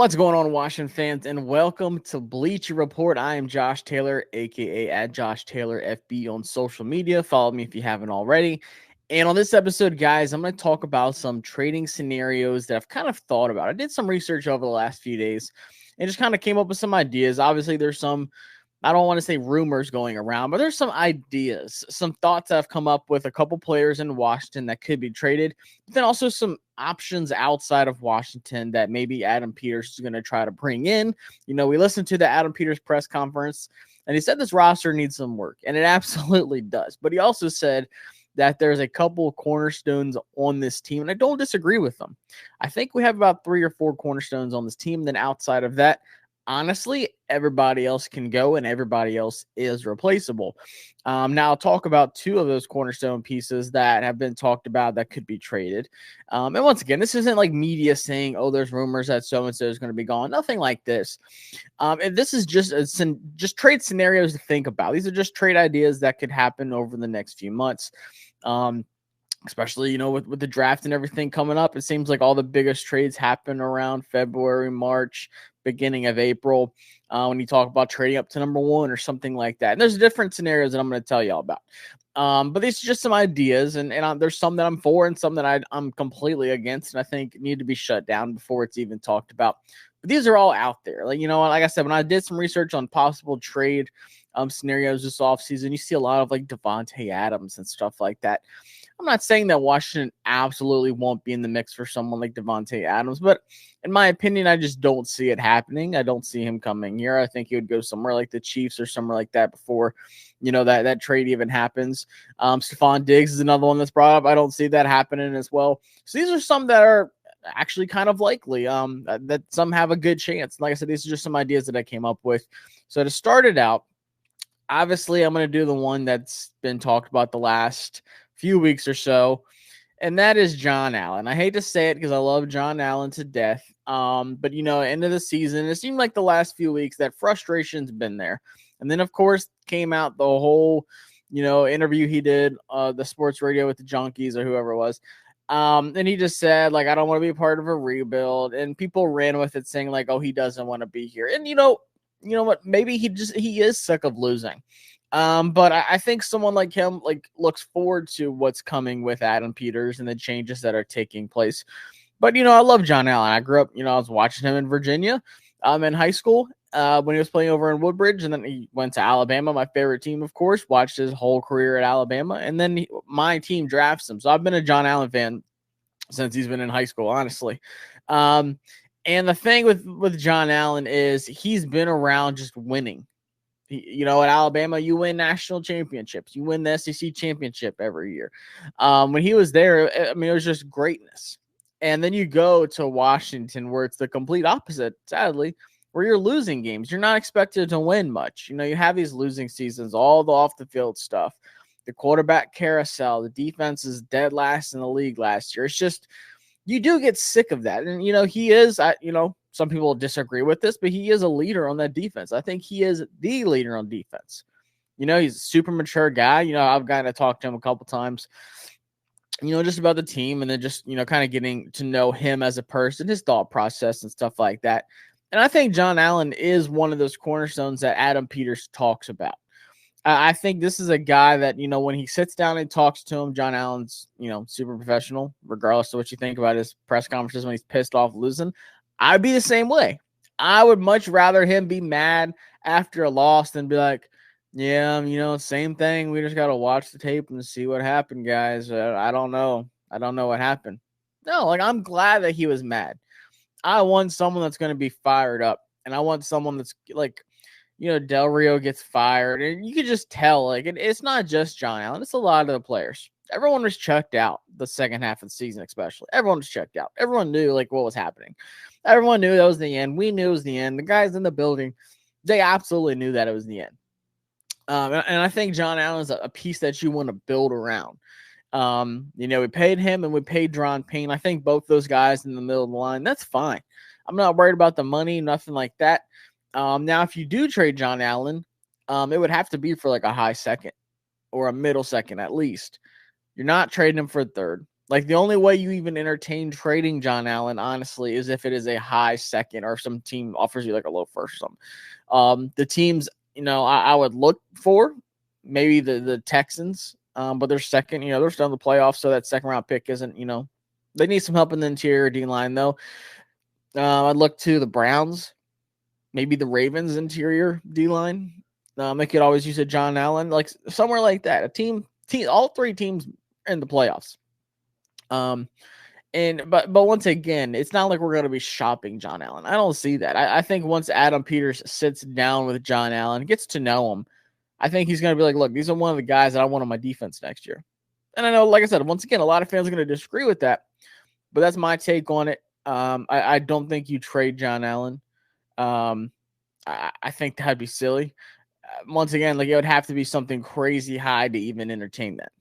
What's going on, Washington fans, and welcome to Bleacher Report. I am Josh Taylor, aka at Josh Taylor FB on social media. Follow me if you haven't already. And on this episode, guys, I'm going to talk about some trading scenarios that I've kind of thought about. I did some research over the last few days and just kind of came up with some ideas. Obviously, there's some, I don't want to say rumors going around, but there's some ideas, some thoughts I've come up with, a couple players in Washington that could be traded, but then also some options outside of Washington that maybe Adam Peters is going to try to bring in. You know, we listened to the Adam Peters press conference, and he said this roster needs some work, and it absolutely does. But he also said that there's a couple of cornerstones on this team, and I don't disagree with them. I think we have about 3 or 4 cornerstones on this team. Then outside of that, honestly, everybody else can go and everybody else is replaceable. Now, I'll talk about 2 of those cornerstone pieces that have been talked about that could be traded. And once again, this isn't like media saying, oh, there's rumors that so-and-so is going to be gone. Nothing like this. And this is just trade scenarios to think about. These are just trade ideas that could happen over the next few months. Especially, you know, with the draft and everything coming up, it seems like all the biggest trades happen around February, March, beginning of April, when you talk about trading up to number 1 or something like that. And there's different scenarios that I'm going to tell you all about. But these are just some ideas, and there's some that I'm for and some that I'm completely against, and I think need to be shut down before it's even talked about. But these are all out there. Like, you know, like I said, when I did some research on possible trade scenarios this offseason, you see a lot of like Devontae Adams and stuff like that. I'm not saying that Washington absolutely won't be in the mix for someone like Devontae Adams, but in my opinion, I just don't see it happening. I don't see him coming here. I think he would go somewhere like the Chiefs or somewhere like that before, you know, that trade even happens. Stephon Diggs is another one that's brought up. I don't see that happening as well. So these are some that are actually kind of likely, that some have a good chance. Like I said, these are just some ideas that I came up with. So to start it out, obviously, I'm going to do the one that's been talked about the last few weeks or so, and that is John Allen. I hate to say it because I love John Allen to death, but, you know, end of the season, it seemed like the last few weeks that frustration's been there. And then, of course, came out the whole, you know, interview he did, the sports radio with the Junkies or whoever it was. And he just said, like, I don't want to be a part of a rebuild. And people ran with it saying, like, oh, he doesn't want to be here. And, you know what? Maybe he is sick of losing. But I think someone like him, like, looks forward to what's coming with Adam Peters and the changes that are taking place. But, you know, I love John Allen. I grew up, you know, I was watching him in Virginia, in high school, when he was playing over in Woodbridge, and then he went to Alabama, my favorite team, of course, watched his whole career at Alabama, and then my team drafts him. So I've been a John Allen fan since he's been in high school, honestly. And the thing with John Allen is he's been around just winning. You know, at Alabama, you win national championships. You win the SEC championship every year. When he was there, I mean, it was just greatness. And then you go to Washington, where it's the complete opposite, sadly, where you're losing games. You're not expected to win much. You know, you have these losing seasons, all the off-the-field stuff, the quarterback carousel, the defense is dead last in the league last year. It's just, you do get sick of that. And, you know, he is, you know, some people disagree with this, but he is a leader on that defense. I think he is the leader on defense. You know, he's a super mature guy. You know, I've gotten to talk to him a couple times, you know, just about the team, and then just, you know, kind of getting to know him as a person, his thought process and stuff like that. And I think John Allen is one of those cornerstones that Adam Peters talks about. I think this is a guy that, you know, when he sits down and talks to him, John Allen's, you know, super professional, regardless of what you think about his press conferences when he's pissed off losing. I'd be the same way. I would much rather him be mad after a loss than be like, yeah, you know, same thing. We just got to watch the tape and see what happened, guys. I don't know. I don't know what happened. No, like, I'm glad that he was mad. I want someone that's going to be fired up, and I want someone that's like, you know, Del Rio gets fired, and you could just tell, like, it's not just John Allen. It's a lot of the players. Everyone was checked out the second half of the season, especially. Everyone was checked out. Everyone knew, like, what was happening. Everyone knew that was the end. We knew it was the end. The guys in the building, they absolutely knew that it was the end. And I think John Allen is a piece that you want to build around. You know, we paid him and we paid Dron Payne. I think both those guys in the middle of the line, that's fine. I'm not worried about the money, nothing like that. Now, if you do trade John Allen, it would have to be for like a high second or a middle second at least. You're not trading him for a third. Like, the only way you even entertain trading John Allen, honestly, is if it is a high second or some team offers you like a low first or something. The teams, I would look for maybe the Texans, but they're second. They're still in the playoffs, so that second round pick isn't. They need some help in the interior D line though. I'd look to the Browns, maybe the Ravens interior D line. They could always use a John Allen, like somewhere like that. A team, all three teams in the playoffs. But once again, it's not like we're going to be shopping John Allen. I don't see that. I think once Adam Peters sits down with John Allen, gets to know him, I think he's going to be like, look, these are one of the guys that I want on my defense next year. And I know, like I said, once again, a lot of fans are going to disagree with that, but that's my take on it. I don't think you trade John Allen. I think that'd be silly. Once again, like, it would have to be something crazy high to even entertain that.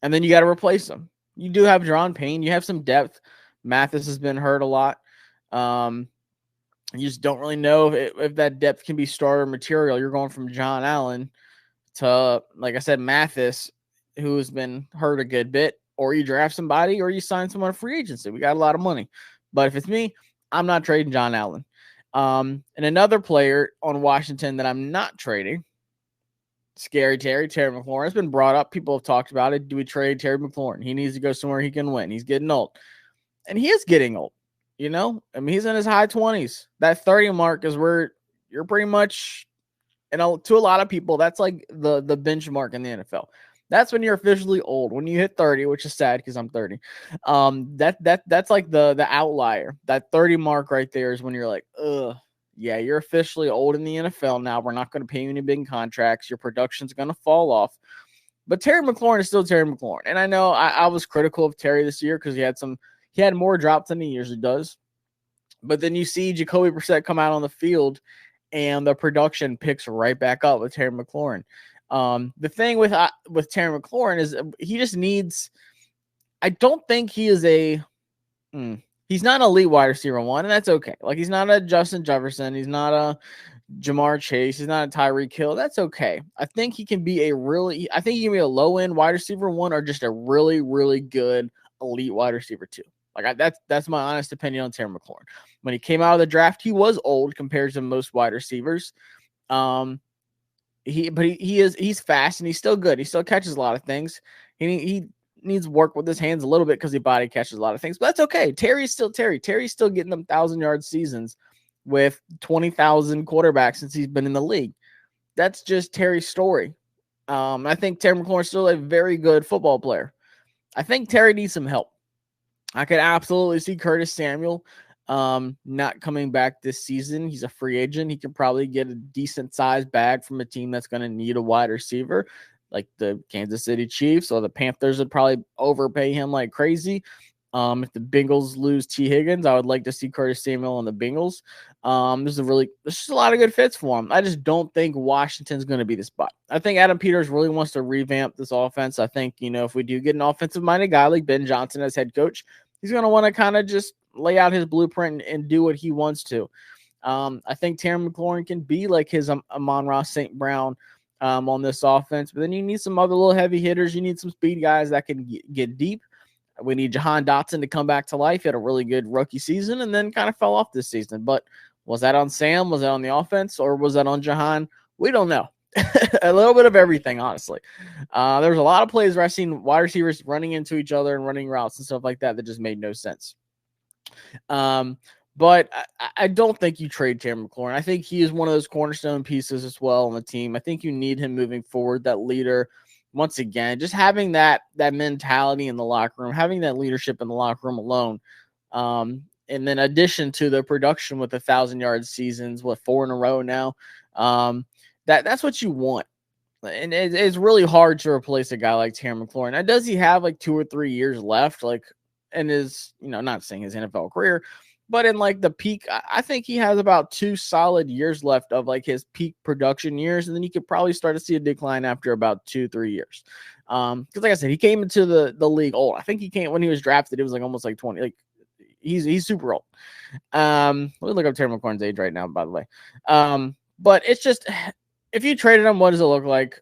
And then you got to replace him. You do have Jerron Payne. You have some depth. Mathis has been hurt a lot. You just don't really know if that depth can be starter material. You're going from John Allen to, like I said, Mathis, who has been hurt a good bit, or you draft somebody or you sign someone on free agency. We got a lot of money. But if it's me, I'm not trading John Allen. And another player on Washington that I'm not trading, Terry McLaurin, has been brought up. People have talked about it. Do we trade Terry McLaurin? He needs to go somewhere he can win. He's getting old. And he is getting old. I mean, he's in his high 20s. That 30 mark is where you're pretty much, to a lot of people, that's like the benchmark in the NFL. That's when you're officially old. When you hit 30, which is sad because I'm 30. That's like the outlier. That 30 mark right there is when you're like, ugh. Yeah, you're officially old in the NFL now. We're not going to pay you any big contracts. Your production's going to fall off. But Terry McLaurin is still Terry McLaurin. And I know I was critical of Terry this year because he had more drops than he usually does. But then you see Jacoby Brissett come out on the field and the production picks right back up with Terry McLaurin. The thing with Terry McLaurin is he just needs – I don't think he is he's not an elite wide receiver one, and that's okay. Like, he's not a Justin Jefferson. He's not a Jamar Chase. He's not a Tyreek Hill. That's okay. I think he can be a low-end wide receiver one or just a really, really good elite wide receiver two. Like, that's my honest opinion on Terry McLaurin. When he came out of the draft, he was old compared to most wide receivers. He's fast and he's still good. He still catches a lot of things. He needs work with his hands a little bit because his body catches a lot of things, but that's okay. Terry's still Terry. Terry's still getting them 1,000-yard seasons with 20,000 quarterbacks since he's been in the league. That's just Terry's story. I think Terry McLaurin is still a very good football player. I think Terry needs some help. I could absolutely see Curtis Samuel not coming back this season. He's a free agent. He could probably get a decent sized bag from a team that's going to need a wide receiver, like the Kansas City Chiefs, or the Panthers would probably overpay him like crazy. If the Bengals lose T. Higgins, I would like to see Curtis Samuel on the Bengals. There's just a lot of good fits for him. I just don't think Washington's going to be the spot. I think Adam Peters really wants to revamp this offense. I think, if we do get an offensive-minded guy like Ben Johnson as head coach, he's going to want to kind of just lay out his blueprint and do what he wants to. I think Terry McLaurin can be like his Amon-Ra St. Brown on this offense, but then you need some other little heavy hitters. You need some speed guys that can get deep. We need Jahan Dotson to come back to life. He had a really good rookie season and then kind of fell off this season. But was that on Sam? Was that on the offense? Or was that on Jahan? We don't know. A little bit of everything, honestly. There's a lot of plays where I've seen wide receivers running into each other and running routes and stuff like that just made no sense. But I don't think you trade Terry McLaurin. I think he is one of those cornerstone pieces as well on the team. I think you need him moving forward, that leader. Once again, just having that mentality in the locker room, having that leadership in the locker room alone. And then addition to the production with 1,000-yard seasons, 4 in a row now. That's what you want. And it's really hard to replace a guy like Terry McLaurin. Now, does he have like 2 or 3 years left, like in his, not saying his NFL career, but in like the peak? I think he has about 2 solid years left of like his peak production years. And then you could probably start to see a decline after about 2-3 years. Because like I said, he came into the league old. I think he came when he was drafted, it was like almost like 20. Like he's super old. Let me look up Terry McLaurin's age right now, by the way. But it's just, if you traded him, what does it look like?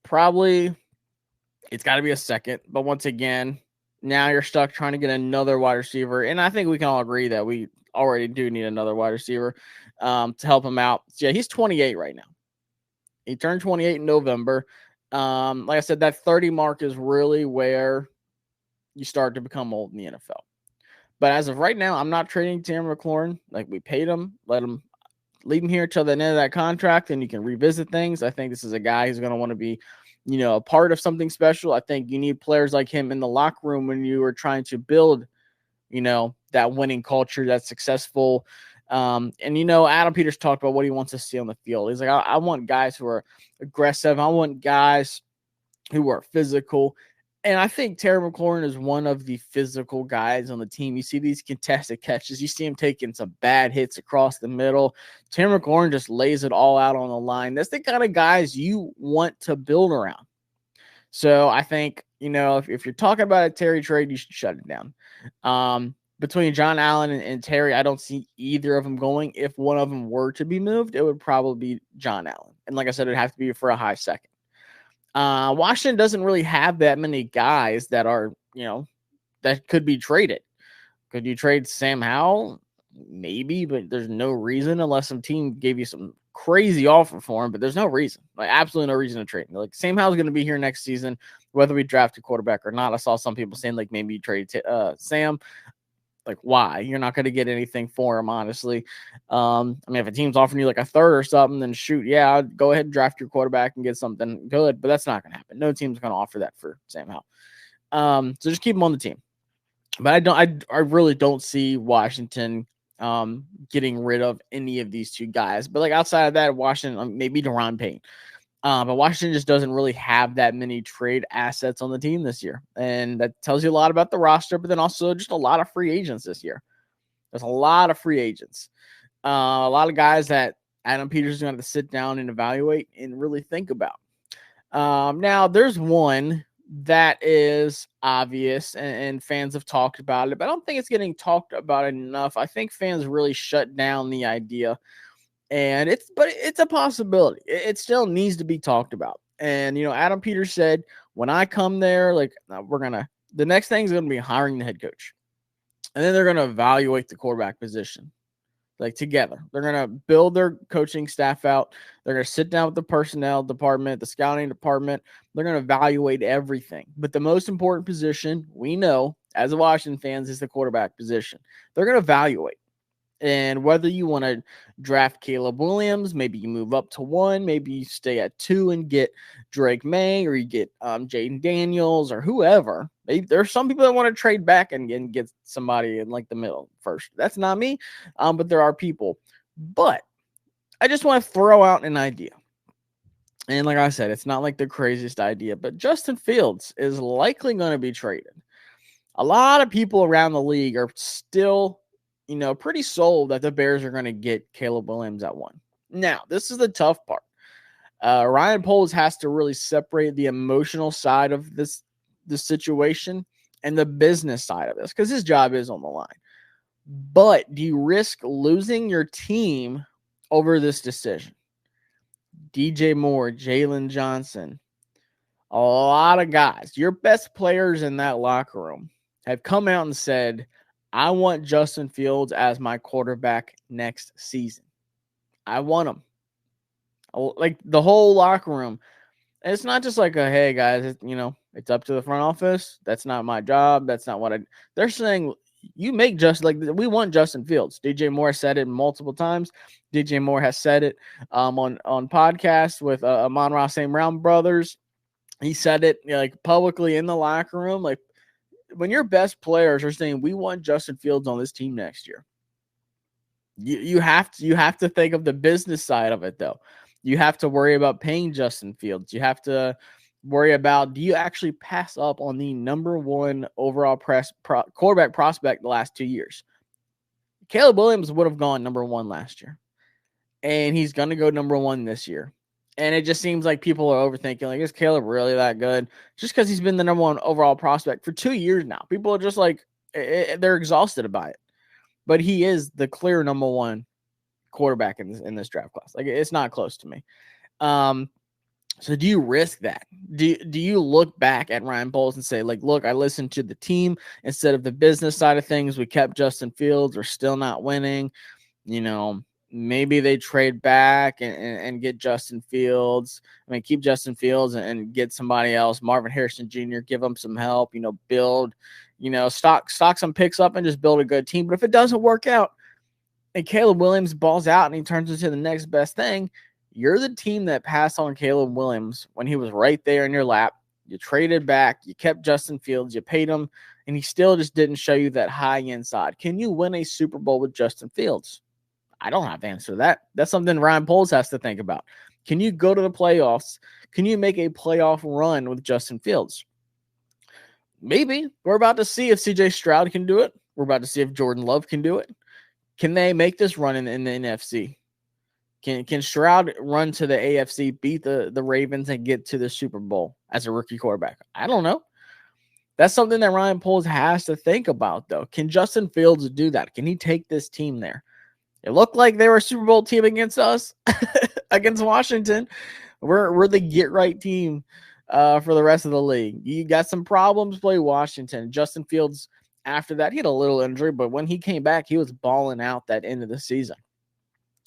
Probably it's got to be a second. But once again, Now you're stuck trying to get another wide receiver. And I think we can all agree that we already do need another wide receiver to help him out. So yeah, he's 28 right now. He turned 28 in November. Like I said, that 30 mark is really where you start to become old in the NFL. But as of right now, I'm not trading Terry McLaurin. Like, we paid him, leave him here till the end of that contract, and you can revisit things. I think this is a guy who's going to want to be, a part of something special. I think you need players like him in the locker room when you are trying to build, that winning culture that's successful. And Adam Peters talked about what he wants to see on the field. He's like, I want guys who are aggressive. I want guys who are physical. And I think Terry McLaurin is one of the physical guys on the team. You see these contested catches. You see him taking some bad hits across the middle. Terry McLaurin just lays it all out on the line. That's the kind of guys you want to build around. So I think, if you're talking about a Terry trade, you should shut it down. Between John Allen and Terry, I don't see either of them going. If one of them were to be moved, it would probably be John Allen. And like I said, it'd have to be for a high second. Washington doesn't really have that many guys that are, that could be traded. Could you trade Sam Howell? Maybe, but there's no reason unless some team gave you some crazy offer for him, but there's no reason, absolutely no reason to trade him. Like, Sam Howell's going to be here next season, whether we draft a quarterback or not. I saw some people saying, like, maybe you trade Sam. Like, why? You're not going to get anything for him, honestly. If a team's offering you like a third or something, then shoot, yeah, I'd go ahead and draft your quarterback and get something good, but that's not going to happen. No team's going to offer that for Sam Howell. So just keep him on the team. But I really don't see Washington getting rid of any of these two guys. But like outside of that, Washington, maybe Deron Payne. But Washington just doesn't really have that many trade assets on the team this year. And that tells you a lot about the roster, but then also just a lot of free agents this year. There's a lot of free agents. A lot of guys that Adam Peters is going to have to sit down and evaluate and really think about. Now, there's one that is obvious, and fans have talked about it, but I don't think it's getting talked about enough. I think fans really shut down the idea. And it's a possibility. It still needs to be talked about. And, Adam Peters said, when I come there, the next thing is going to be hiring the head coach. And then they're going to evaluate the quarterback position, together. They're going to build their coaching staff out. They're going to sit down with the personnel department, the scouting department. They're going to evaluate everything. But the most important position we know as Washington fans is the quarterback position. They're going to evaluate. And whether you want to draft Caleb Williams, maybe you move up to 1, maybe you stay at 2 and get Drake May, or you get Jaden Daniels or whoever. There's some people that want to trade back and get somebody in the middle first. That's not me, but there are people. But I just want to throw out an idea. And like I said, it's not like the craziest idea, but Justin Fields is likely going to be traded. A lot of people around the league are still pretty sold that the Bears are going to get Caleb Williams at 1. Now, this is the tough part. Ryan Poles has to really separate the emotional side of this situation and the business side of this, because his job is on the line. But do you risk losing your team over this decision? DJ Moore, Jalen Johnson, a lot of guys, your best players in that locker room, have come out and said, I want Justin Fields as my quarterback next season. I want him. The whole locker room. And it's not just hey, guys, it's up to the front office. That's not my job. That's not what they're saying. You make we want Justin Fields. DJ Moore said it multiple times. DJ Moore has said it on podcasts with Amon-Ra St. Brown brothers. He said it publicly in the locker room. When your best players are saying we want Justin Fields on this team next year, you have to think of the business side of it, though. You have to worry about paying Justin Fields. You have to worry about, do you actually pass up on the number 1 overall quarterback prospect the last 2 years? Caleb Williams would have gone number 1 last year, and he's going to go number 1 this year. And it just seems like people are overthinking. Is Caleb really that good? Just because he's been the number 1 overall prospect for 2 years now. People are just they're exhausted by it. But he is the clear number 1 quarterback in this draft class. It's not close to me. So do you risk that? Do you look back at Ryan Poles and say, like, look, I listened to the team instead of the business side of things. We kept Justin Fields. We're still not winning. Maybe they trade back and get Justin Fields. I mean, keep Justin Fields and get somebody else, Marvin Harrison Jr., give them some help, build, stock some picks up and just build a good team. But if it doesn't work out and Caleb Williams balls out and he turns into the next best thing, you're the team that passed on Caleb Williams when he was right there in your lap. You traded back, you kept Justin Fields, you paid him, and he still just didn't show you that high inside. Can you win a Super Bowl with Justin Fields? I don't have the answer to that. That's something Ryan Poles has to think about. Can you go to the playoffs? Can you make a playoff run with Justin Fields? Maybe. We're about to see if CJ Stroud can do it. We're about to see if Jordan Love can do it. Can they make this run in the NFC? Can Stroud run to the AFC, beat the Ravens, and get to the Super Bowl as a rookie quarterback? I don't know. That's something that Ryan Poles has to think about, though. Can Justin Fields do that? Can he take this team there? It looked like they were a Super Bowl team against us, against Washington. We're the get-right team for the rest of the league. You got some problems, play Washington. Justin Fields, after that, he had a little injury, but when he came back, he was balling out that end of the season.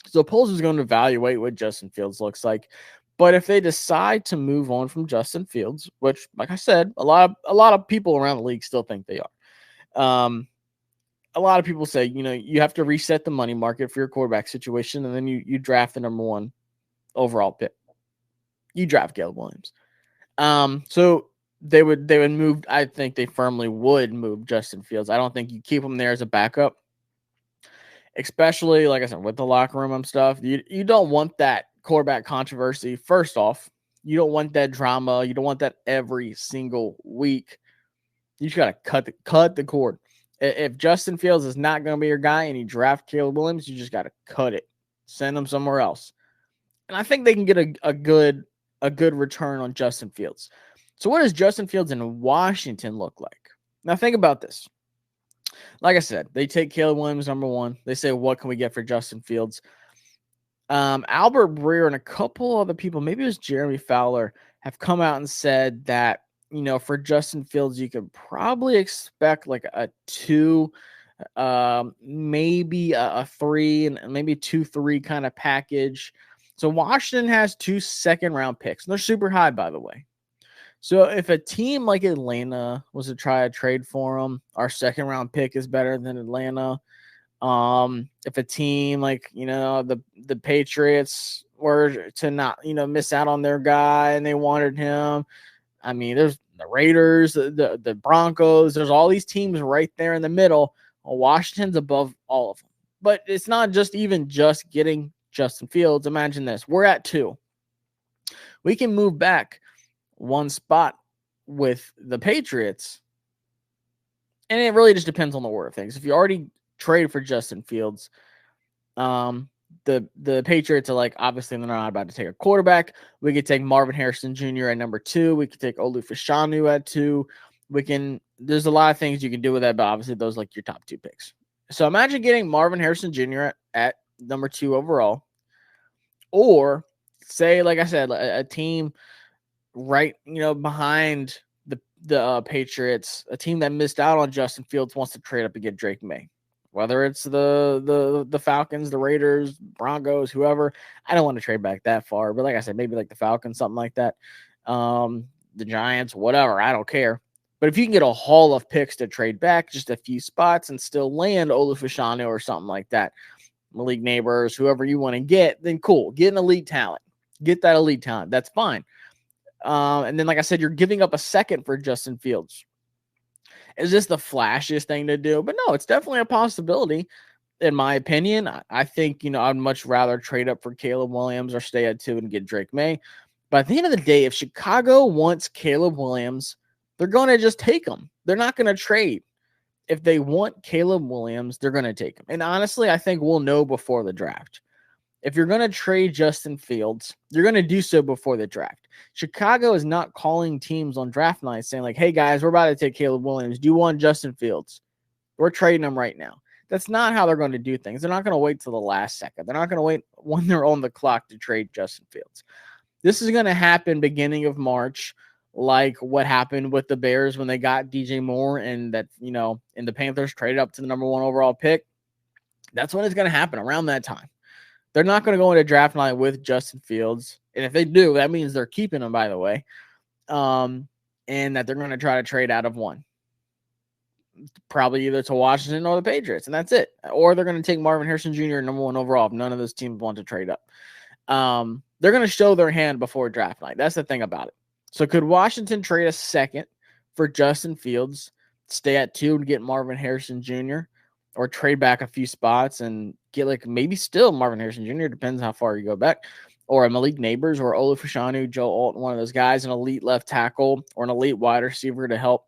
So Poles is going to evaluate what Justin Fields looks like. But if they decide to move on from Justin Fields, which, like I said, a lot of people around the league still think they are. A lot of people say, you have to reset the money market for your quarterback situation, and then you draft the number 1 overall pick. You draft Caleb Williams. So they would move. I think they firmly would move Justin Fields. I don't think you keep him there as a backup. Especially, like I said, with the locker room and stuff, you don't want that quarterback controversy. First off, you don't want that drama. You don't want that every single week. You just got to cut the cord. If Justin Fields is not going to be your guy and you draft Caleb Williams, you just got to cut it. Send him somewhere else. And I think they can get a good return on Justin Fields. So what does Justin Fields in Washington look like? Now think about this. Like I said, they take Caleb Williams number 1. They say, what can we get for Justin Fields? Albert Breer and a couple other people, maybe it was Jeremy Fowler, have come out and said that, for Justin Fields, you could probably expect like a 2, maybe a 3, and maybe 2-3 kind of package. So Washington has 2 second-round picks. And they're super high, by the way. So if a team like Atlanta was to try to trade for them, our second-round pick is better than Atlanta. If a team like, the Patriots were to not, miss out on their guy and they wanted him, I mean, there's the Raiders, the Broncos, there's all these teams right there in the middle. Well, Washington's above all of them. But it's not just getting Justin Fields. Imagine this. We're at 2. We can move back 1 spot with the Patriots. And it really just depends on the order of things. If you already trade for Justin Fields, the Patriots are like, obviously they're not about to take a quarterback. We could take Marvin Harrison Jr. at number 2. We could take Olu Fashanu at 2. There's a lot of things you can do with that, but obviously those are like your top 2 picks. So imagine getting Marvin Harrison Jr. at number 2 overall. Or say, like I said, a team right, behind the Patriots, a team that missed out on Justin Fields wants to trade up and get Drake May. Whether it's the Falcons, the Raiders, Broncos, whoever, I don't want to trade back that far. But like I said, maybe like the Falcons, something like that. The Giants, whatever, I don't care. But if you can get a haul of picks to trade back just a few spots and still land Olu Fashanu or something like that, Malik Neighbors, whoever you want to get, then cool. Get an elite talent. Get that elite talent. That's fine. And then, like I said, you're giving up a second for Justin Fields. Is this the flashiest thing to do? But no, it's definitely a possibility, in my opinion. I think, I'd much rather trade up for Caleb Williams or stay at 2 and get Drake May. But at the end of the day, if Chicago wants Caleb Williams, they're going to just take him. They're not going to trade. If they want Caleb Williams, they're going to take him. And honestly, I think we'll know before the draft. If you're going to trade Justin Fields, you're going to do so before the draft. Chicago is not calling teams on draft night saying like, hey guys, we're about to take Caleb Williams. Do you want Justin Fields? We're trading him right now. That's not how they're going to do things. They're not going to wait till the last second. They're not going to wait when they're on the clock to trade Justin Fields. This is going to happen beginning of March, like what happened with the Bears when they got DJ Moore and that, and the Panthers traded up to the number 1 overall pick. That's when it's going to happen, around that time. They're not going to go into draft night with Justin Fields. And if they do, that means they're keeping him, by the way. And that they're going to try to trade out of one. Probably either to Washington or the Patriots, and that's it. Or they're going to take Marvin Harrison Jr. number 1 overall if none of those teams want to trade up. They're going to show their hand before draft night. That's the thing about it. So could Washington trade a second for Justin Fields, stay at 2 and get Marvin Harrison Jr., or trade back a few spots and get like maybe still Marvin Harrison Jr., depends how far you go back, or a Malik Neighbors or Olu Fashanu, Joe Alton, one of those guys, an elite left tackle or an elite wide receiver to help,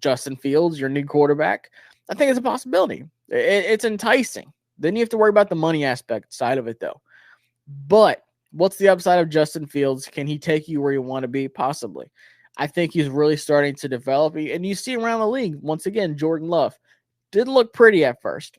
Justin Fields, your new quarterback. I think it's a possibility. It's enticing. Then you have to worry about the money aspect side of it, though. But what's the upside of Justin Fields? Can he take you where you want to be? Possibly. I think he's really starting to develop. And you see around the league, once again, Jordan Love didn't look pretty at first.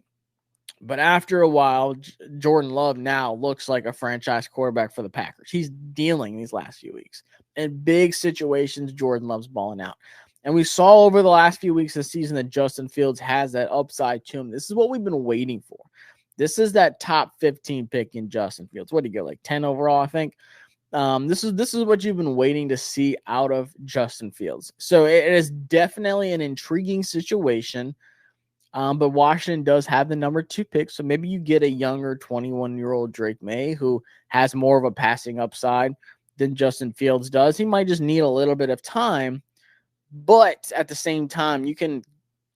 But after a while, Jordan Love now looks like a franchise quarterback for the Packers. He's dealing these last few weeks. In big situations, Jordan Love's balling out. And we saw over the last few weeks this season that Justin Fields has that upside to him. This is what we've been waiting for. This is that top 15 pick in Justin Fields. What did he get? Like 10 overall, I think. This is what you've been waiting to see out of Justin Fields. So it is definitely an intriguing situation. But Washington does have the number 2 pick. So maybe you get a younger 21-year-old Drake May who has more of a passing upside than Justin Fields does. He might just need a little bit of time. But at the same time, you can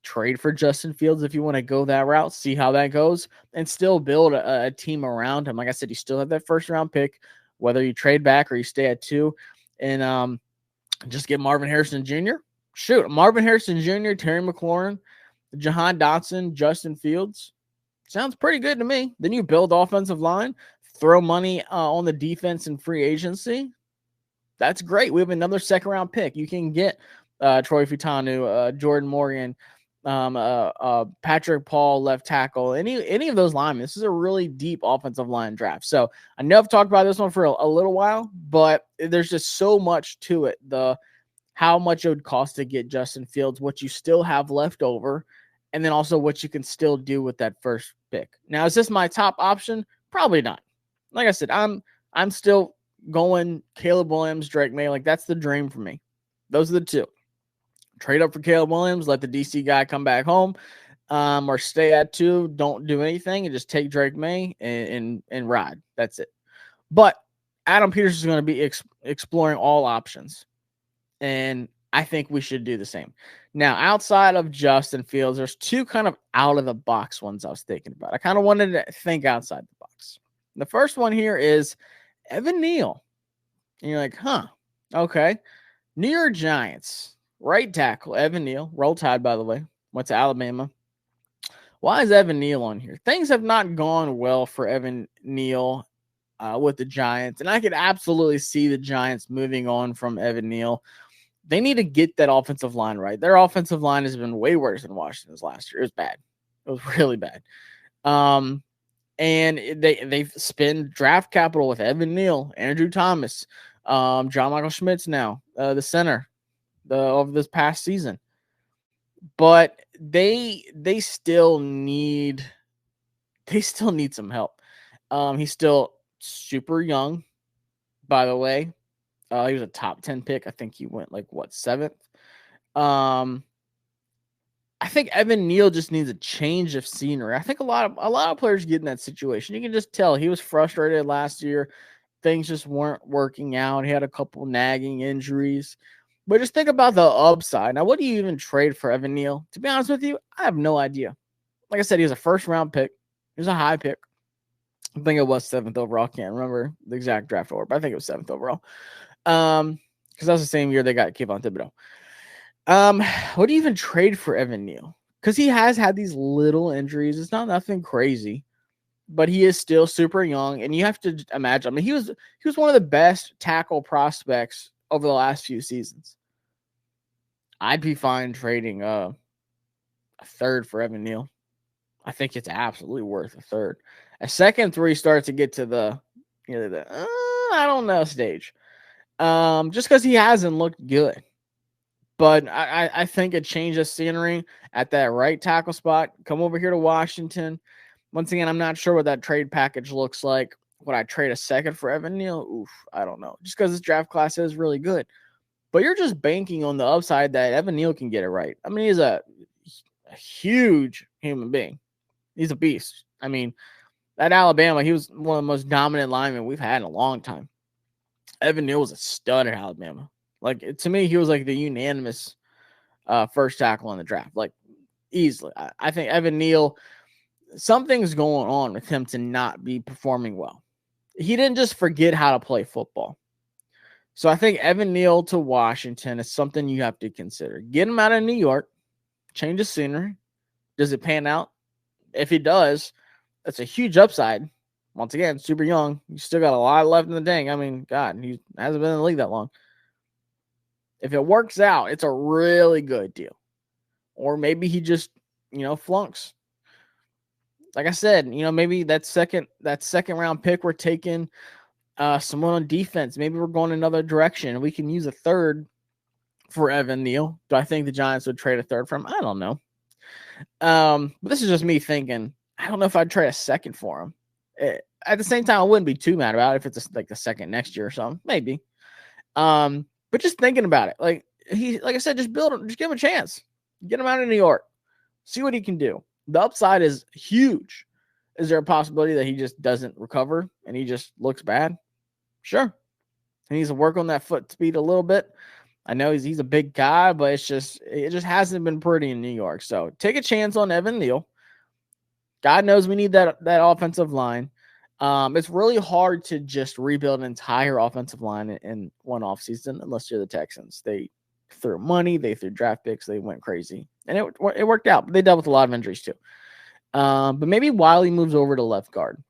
trade for Justin Fields if you want to go that route, see how that goes, and still build a team around him. Like I said, you still have that first-round pick, whether you trade back or you stay at 2, and just get Marvin Harrison Jr. Shoot, Marvin Harrison Jr., Terry McLaurin, Jahan Dotson, Justin Fields. Sounds pretty good to me. Then you build offensive line, throw money on the defense and free agency. That's great. We have another second-round pick. You can get Troy Futanu, Jordan Morgan, Patrick Paul, left tackle, any of those linemen. This is a really deep offensive line draft. So I know I've talked about this one for a little while, but there's just so much to it. How much it would cost to get Justin Fields, what you still have left over, and then also what you can still do with that first pick. Now, is this my top option? Probably not. Like I said, I'm still going Caleb Williams, Drake May. Like, that's the dream for me. Those are the 2. Trade up for Caleb Williams, let the DC guy come back home, or stay at 2, don't do anything, and just take Drake May and ride. That's it. But Adam Peters is going to be exploring all options, and I think we should do the same. Now, outside of Justin Fields, there's 2 kind of out-of-the-box ones I was thinking about. I kind of wanted to think outside the box. The first one here is Evan Neal. And you're like, okay. New York Giants. Right tackle, Evan Neal. Roll Tide, by the way. Went to Alabama. Why is Evan Neal on here? Things have not gone well for Evan Neal with the Giants. And I could absolutely see the Giants moving on from Evan Neal. They need to get that offensive line right. Their offensive line has been way worse than Washington's last year. It was bad. It was really bad. And they've spent draft capital with Evan Neal, Andrew Thomas, John Michael Schmitz now, the center. Of this past season, but they still need some help. He's still super young, by the way. He was a top 10 pick. I think he went 7th. I think Evan Neal just needs a change of scenery. I think a lot of players get in that situation. You can just tell he was frustrated last year. Things just weren't working out. He had a couple nagging injuries. But just think about the upside. Now, what do you even trade for Evan Neal? To be honest with you, I have no idea. Like I said, he was a first-round pick. He was a high pick. I think it was 7th overall. I can't remember the exact draft order, but I think it was 7th overall. Because that was the same year they got Kayvon Thibodeau. What do you even trade for Evan Neal? Because he has had these little injuries. It's not nothing crazy, but he is still super young. And you have to imagine, he was one of the best tackle prospects over the last few seasons. I'd be fine trading a 3rd for Evan Neal. I think it's absolutely worth a 3rd. A 2nd, 3 starts to get to the I don't know stage. Just because he hasn't looked good. But I think a change of scenery at that right tackle spot. Come over here to Washington. Once again, I'm not sure what that trade package looks like. Would I trade a second for Evan Neal? Oof, I don't know. Just because this draft class is really good. But you're just banking on the upside that Evan Neal can get it right. I mean, he's a huge human being. He's a beast. I mean, at Alabama, he was one of the most dominant linemen we've had in a long time. Evan Neal was a stud at Alabama. Like, to me, he was like the unanimous first tackle in the draft. Like, easily. I think Evan Neal, something's going on with him to not be performing well. He didn't just forget how to play football. So I think Evan Neal to Washington is something you have to consider. Get him out of New York, change the scenery. Does it pan out? If he does, that's a huge upside. Once again, super young. You still got a lot left in the tank. I mean, God, he hasn't been in the league that long. If it works out, it's a really good deal. Or maybe he just, flunks. Like I said, maybe that second round pick we're taking someone on defense. Maybe we're going another direction and we can use a third for Evan Neal. Do I think the Giants would trade a third for him? I don't know. But this is just me thinking. I don't know if I'd trade a second for him. At the same time, I wouldn't be too mad about it if it's like the second next year or something. Maybe. But just thinking about it, like I said, just build him, just give him a chance. Get him out of New York. See what he can do. The upside is huge. Is there a possibility that he just doesn't recover and he just looks bad? Sure. He needs to work on that foot speed a little bit. I know he's a big guy, but it just hasn't been pretty in New York. So take a chance on Evan Neal. God knows we need that offensive line. It's really hard to just rebuild an entire offensive line in one offseason unless you're the Texans. They threw money, they threw draft picks, they went crazy. And it worked out. But they dealt with a lot of injuries too. But maybe Wiley moves over to left guard.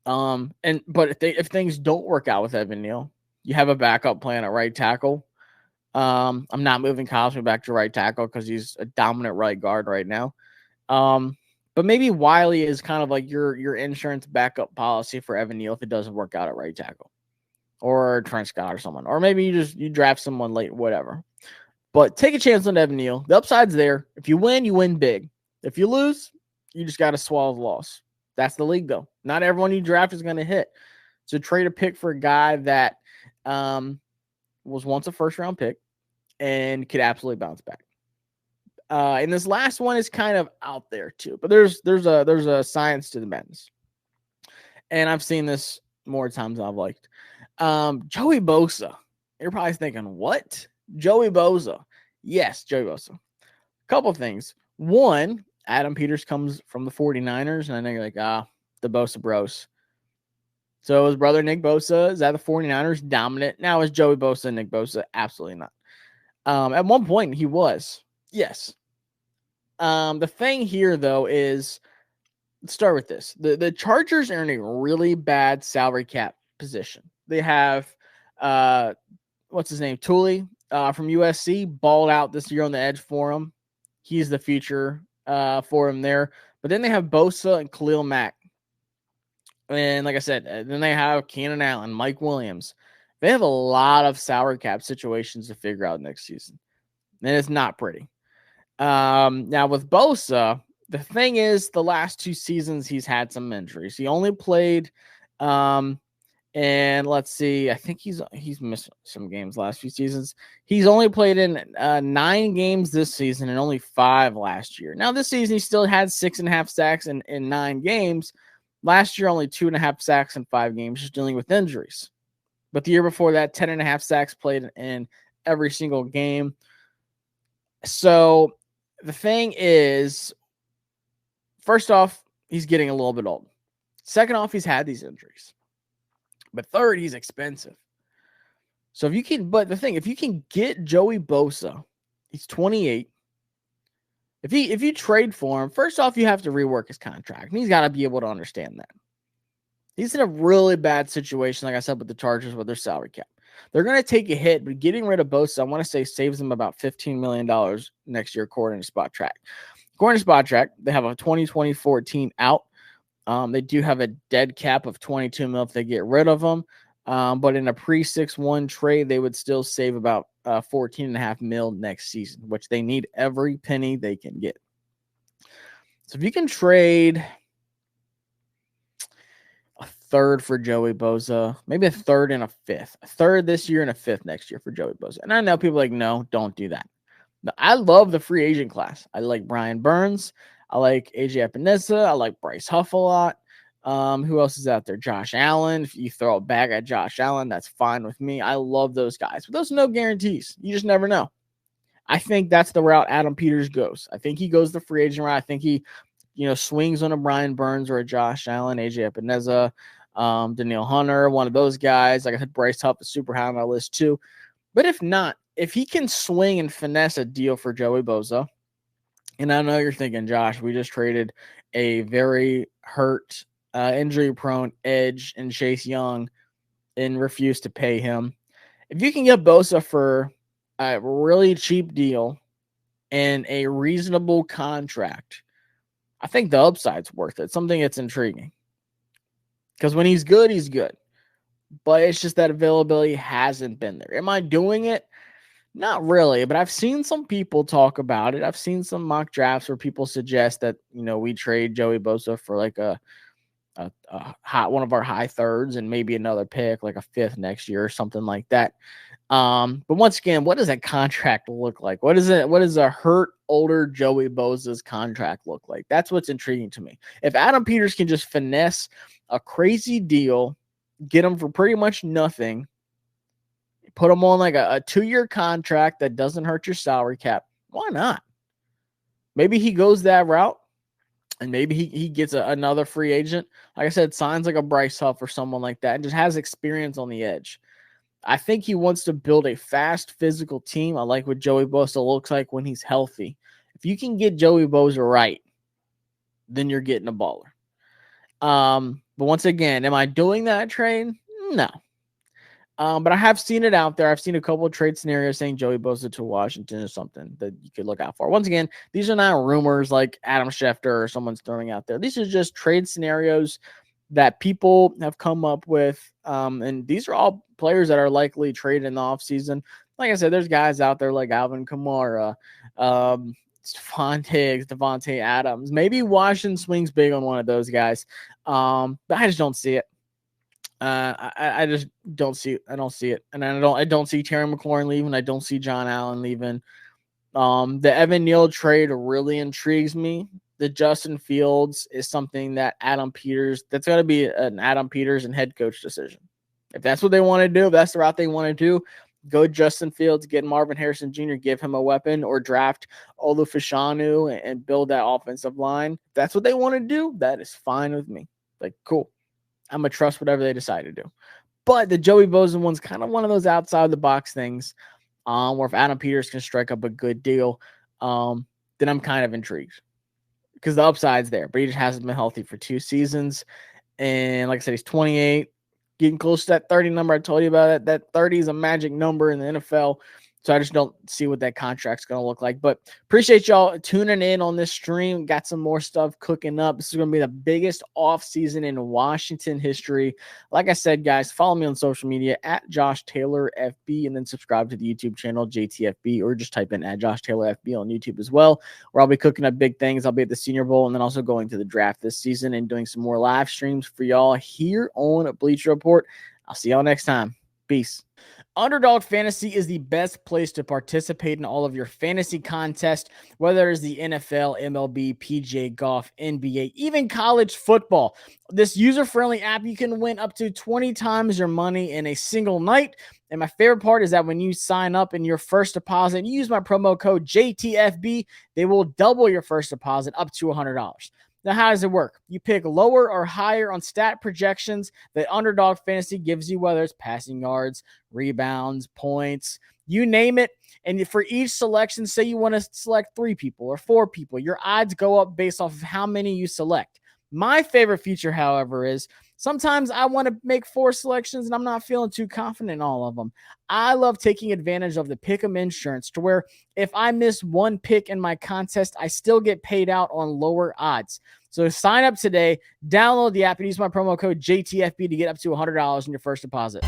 But if things don't work out with Evan Neal, you have a backup plan at right tackle. I'm not moving Cosme back to right tackle because he's a dominant right guard right now. But maybe Wiley is kind of like your insurance backup policy for Evan Neal if it doesn't work out at right tackle, or Trent Scott or someone, or maybe you draft someone late, whatever. But take a chance on Evan Neal. The upside's there. If you win, you win big. If you lose, you just got to swallow the loss. That's the league, though. Not everyone you draft is going to hit. So trade a pick for a guy that was once a first-round pick and could absolutely bounce back. And this last one is kind of out there too, but there's a science to the madness, and I've seen this more times than I've liked. Joey Bosa. You're probably thinking, what? Joey Bosa? Yes, Joey Bosa. Couple things. One, Adam Peters comes from the 49ers, and I know you're like, the Bosa bros. So his brother Nick Bosa is at the 49ers, dominant. Now is Joey Bosa Nick Bosa? Absolutely not. At one point he was. Yes. The thing here, though, is let's start with this. The Chargers are in a really bad salary cap position. They have, what's his name? Tully from USC balled out this year on the edge for him. He's the future for him there. But then they have Bosa and Khalil Mack. And like I said, then they have Keenan Allen, Mike Williams. They have a lot of salary cap situations to figure out next season. And it's not pretty. Now with Bosa, the thing is the last 2 seasons he's had some injuries. He only played and let's see, I think he's missed some games last few seasons. He's only played in 9 games this season and only 5 last year. Now this season he still had 6.5 sacks in 9 games. Last year only 2.5 sacks in 5 games, just dealing with injuries. But the year before that, 10.5 sacks played in every single game. So the thing is, first off, he's getting a little bit old. Second off, he's had these injuries. But third, he's expensive. So if you can get Joey Bosa, he's 28. If you trade for him, first off, you have to rework his contract. And he's got to be able to understand that. He's in a really bad situation, like I said, with the Chargers with their salary cap. They're going to take a hit, but getting rid of Bosa, I want to say, saves them about $15 million next year, according to Spot Track. According to Spot Track, they have a 2024 team out They do have a dead cap of $22 million if they get rid of him. But in a pre-6-1 trade, they would still save about $14.5 million next season, which they need every penny they can get. So if you can trade a third for Joey Bosa, maybe a third and a fifth, a third this year and a fifth next year for Joey Bosa. And I know people are like, no, don't do that. But I love the free agent class. I like Brian Burns. I like AJ Epinesa. I like Bryce Huff a lot. Who else is out there? Josh Allen. If you throw it back at Josh Allen, that's fine with me. I love those guys. But those are no guarantees. You just never know. I think that's the route Adam Peters goes. I think he goes the free agent route. I think he, swings on a Brian Burns or a Josh Allen, AJ Epinesa, Neal Hunter, one of those guys. Like I said, Bryce Huff is super high on my list too. But if not, if he can swing and finesse a deal for Joey Bosa, and I know you're thinking, Josh, we just traded a very hurt, injury-prone edge and Chase Young and refused to pay him. If you can get Bosa for a really cheap deal and a reasonable contract, I think the upside's worth it. Something that's intriguing. Because when he's good, he's good. But it's just that availability hasn't been there. Am I doing it? Not really, but I've seen some people talk about it. I've seen some mock drafts where people suggest that, we trade Joey Bosa for like a one of our high thirds and maybe another pick, like a fifth next year or something like that. But once again, what does that contract look like? What does a hurt older Joey Bosa's contract look like? That's what's intriguing to me. If Adam Peters can just finesse a crazy deal, get him for pretty much nothing, put him on like a 2-year contract that doesn't hurt your salary cap, why not? Maybe he goes that route, and maybe he gets another free agent. Like I said, signs like a Bryce Huff or someone like that, and just has experience on the edge. I think he wants to build a fast, physical team. I like what Joey Bosa looks like when he's healthy. If you can get Joey Bosa right, then you're getting a baller. But once again, am I doing that trade? No. But I have seen it out there. I've seen a couple of trade scenarios saying Joey Bosa to Washington or something that you could look out for. Once again, these are not rumors like Adam Schefter or someone's throwing out there. These are just trade scenarios that people have come up with. And these are all players that are likely traded in the offseason. Like I said, there's guys out there like Alvin Kamara, Stephon Diggs, Devontae Adams. Maybe Washington swings big on one of those guys. But I just don't see it. I just don't see it. I don't see it. And I don't see Terry McLaurin leaving. I don't see John Allen leaving. The Evan Neal trade really intrigues me. The Justin Fields is something that that's got to be an Adam Peters and head coach decision. If that's what they want to do, if that's the route they want to do, go Justin Fields, get Marvin Harrison Jr., give him a weapon, or draft Olu Fashanu and build that offensive line. If that's what they want to do, that is fine with me. Like, cool. I'm going to trust whatever they decide to do. But the Joey Bosa one's kind of one of those outside the box things where if Adam Peters can strike up a good deal, then I'm kind of intrigued because the upside's there. But he just hasn't been healthy for 2 seasons. And like I said, he's 28, getting close to that 30 number I told you about. That 30 is a magic number in the NFL. So I just don't see what that contract's going to look like. But appreciate y'all tuning in on this stream. Got some more stuff cooking up. This is going to be the biggest offseason in Washington history. Like I said, guys, follow me on social media at Josh Taylor FB, and then subscribe to the YouTube channel JTFB, or just type in at Josh Taylor FB on YouTube as well, where I'll be cooking up big things. I'll be at the Senior Bowl and then also going to the draft this season and doing some more live streams for y'all here on Bleacher Report. I'll see y'all next time. Peace. Underdog Fantasy is the best place to participate in all of your fantasy contests, whether it's the NFL, MLB, PGA Golf, NBA, even college football. This user-friendly app, you can win up to 20 times your money in a single night. And my favorite part is that when you sign up in your first deposit and you use my promo code JTFB, they will double your first deposit up to $100. Now, how does it work? You pick lower or higher on stat projections that Underdog Fantasy gives you, whether it's passing yards, rebounds, points, you name it. And for each selection, say you want to select 3 people or 4 people, your odds go up based off of how many you select. My favorite feature, however, is sometimes I want to make 4 selections and I'm not feeling too confident in all of them. I love taking advantage of the pick'em insurance to where if I miss one pick in my contest, I still get paid out on lower odds. So sign up today, download the app, and use my promo code JTFB to get up to $100 in your first deposit.